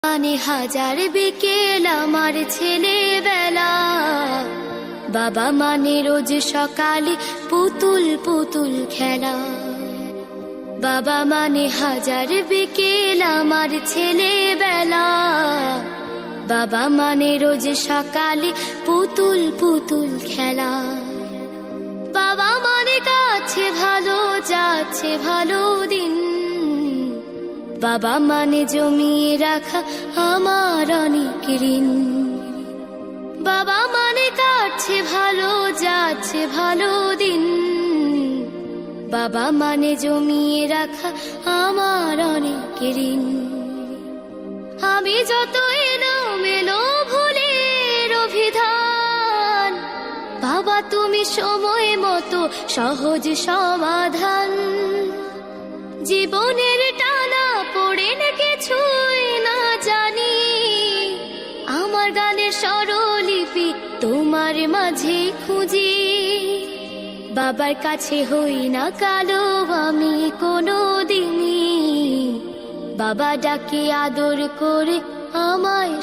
মানে হাজার বিকেল আমার ছেলেবেলা, বাবা মানে রোজ সকালে পুতুল পুতুল খেলা। বাবা মানে হাজার বিকেল আমার ছেলেবেলা, বাবা মানে রোজ সকালে পুতুল পুতুল খেলা। বাবা মানে কাছে ভালো যাচ্ছে ভালো দিন, বাবা মানে জমিয়ে রাখা আমার অনেক ঋণ। বাবা মানে কাটছে ভালো যাচ্ছে ভালো দিন, বাবা মানে জমিয়ে রাখা আমার অনেক ঋণ। আমি যত এলোমেলো ভুলের অভিধান, বাবা তুমি সময় মতো সহজ সমাধান। জীবনের টানা পড়ে না কিছুই না জানি, আমার গানের স্বরলিপি তোমার মাঝে খুঁজি। বাবার কাছে হই না কালো আমি কোনো দিনই, বাবা ডাকে আদর করে আমায়